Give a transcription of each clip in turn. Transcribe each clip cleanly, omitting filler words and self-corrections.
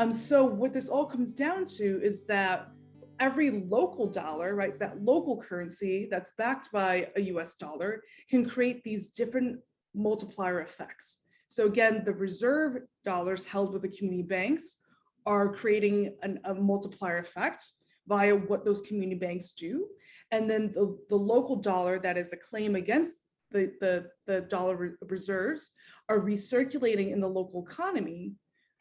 So what this all comes down to is that every local dollar, right, that local currency that's backed by a US dollar can create these different multiplier effects. So again, the reserve dollars held with the community banks are creating a multiplier effect via what those community banks do. And then the local dollar that is a claim against the dollar reserves are recirculating in the local economy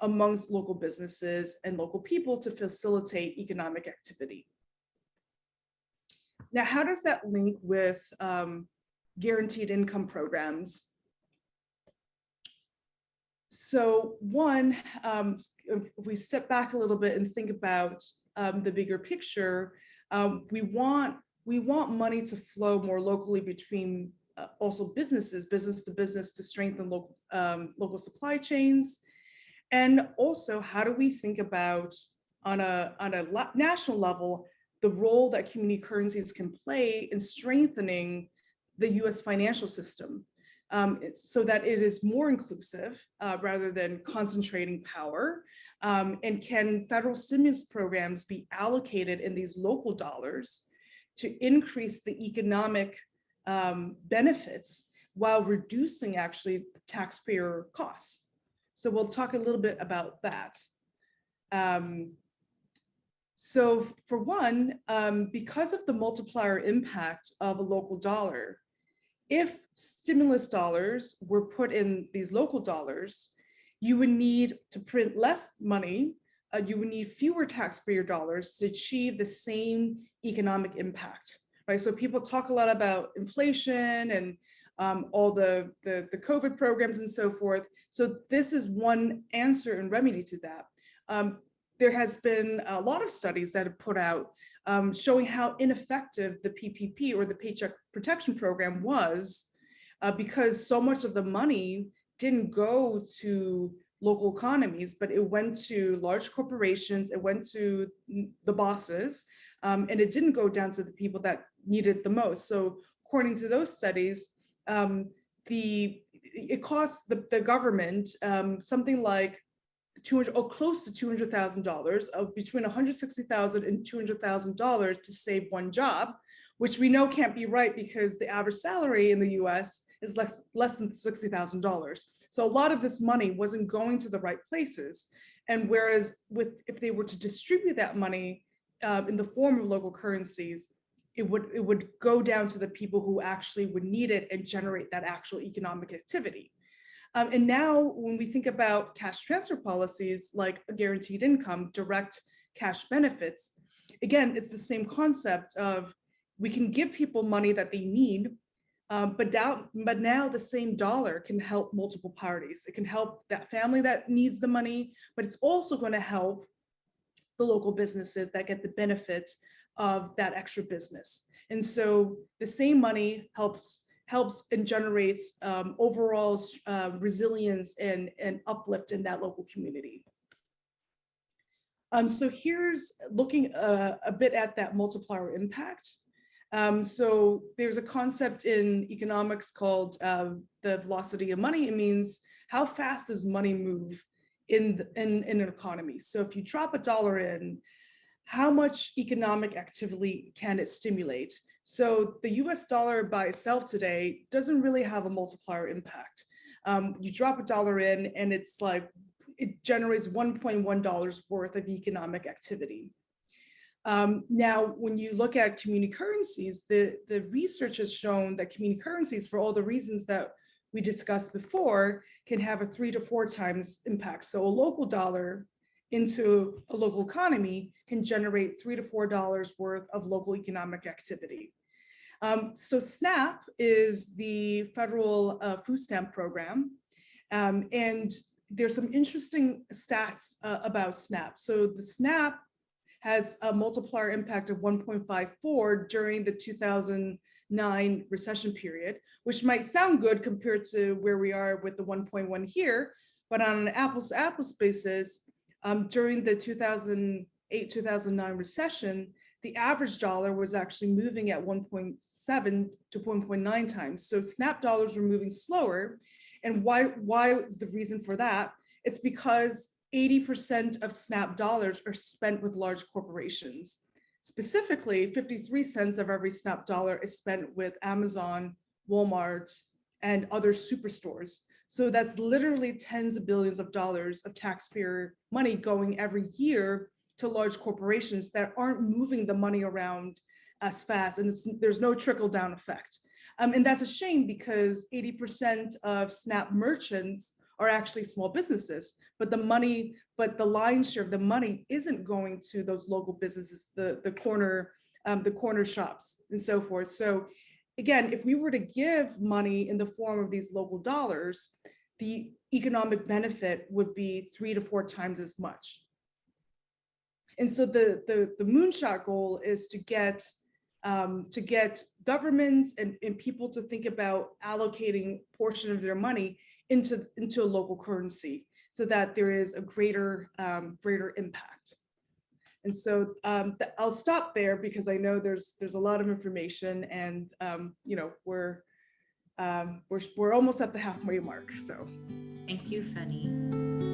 amongst local businesses and local people to facilitate economic activity. Now, how does that link with guaranteed income programs? So one, if we step back a little bit and think about the bigger picture, we want money to flow more locally between also businesses, business to business, to strengthen local supply chains. And also, how do we think about on a national level the role that community currencies can play in strengthening the US financial system, so that it is more inclusive rather than concentrating power? And can federal stimulus programs be allocated in these local dollars to increase the economic benefits while reducing actually taxpayer costs? So we'll talk a little bit about that. So for one, because of the multiplier impact of a local dollar, if stimulus dollars were put in these local dollars, you would need to print less money, you would need fewer taxpayer dollars to achieve the same economic impact, right? So people talk a lot about inflation and all the COVID programs and so forth. So this is one answer and remedy to that. There has been a lot of studies that have put out showing how ineffective the PPP or the Paycheck Protection Program was, because so much of the money didn't go to local economies, but it went to large corporations, it went to the bosses, and it didn't go down to the people that needed it the most. So according to those studies, it costs the government something like close to $200,000, of between $160,000 and $200,000 to save one job, which we know can't be right because the average salary in the US is less than $60,000. So a lot of this money wasn't going to the right places. And whereas if they were to distribute that money in the form of local currencies, it would go down to the people who actually would need it and generate that actual economic activity. And now when we think about cash transfer policies like a guaranteed income, direct cash benefits, again, it's the same concept of we can give people money that they need, but now the same dollar can help multiple parties. It can help that family that needs the money, but it's also going to help the local businesses that get the benefit of that extra business. And so the same money helps and generates overall resilience and uplift in that local community. So here's looking a bit at that multiplier impact. So there's a concept in economics called the velocity of money. It means how fast does money move in an economy. So if you drop $1 in, how much economic activity can it stimulate? So the US dollar by itself today doesn't really have a multiplier impact. You drop $1 in and it's like, it generates $1.1 worth of economic activity. Now, when you look at community currencies, the research has shown that community currencies, for all the reasons that we discussed before, can have a 3 to 4 times impact. So a local dollar into a local economy can generate $3 to $4 worth of local economic activity. So SNAP is the federal food stamp program. And there's some interesting stats about SNAP. So the SNAP has a multiplier impact of 1.54 during the 2009 recession period, which might sound good compared to where we are with the 1.1 here, but on an apples to apples basis, during the 2008-2009 recession, the average dollar was actually moving at 1.7 to 1.9 times. So SNAP dollars were moving slower. And why is the reason for that? It's because 80% of SNAP dollars are spent with large corporations. Specifically, 53 cents of every SNAP dollar is spent with Amazon, Walmart, and other superstores. So that's literally tens of billions of dollars of taxpayer money going every year to large corporations that aren't moving the money around as fast, and there's no trickle-down effect. And that's a shame because 80% of SNAP merchants are actually small businesses, but the lion's share of the money isn't going to those local businesses, the corner shops and so forth. So again, if we were to give money in the form of these local dollars, the economic benefit would be 3 to 4 times as much. And so the moonshot goal is to get governments and people to think about allocating a portion of their money into a local currency so that there is a greater impact. And so I'll stop there because I know there's a lot of information, and we're almost at the halfway mark. So thank you, Fanny.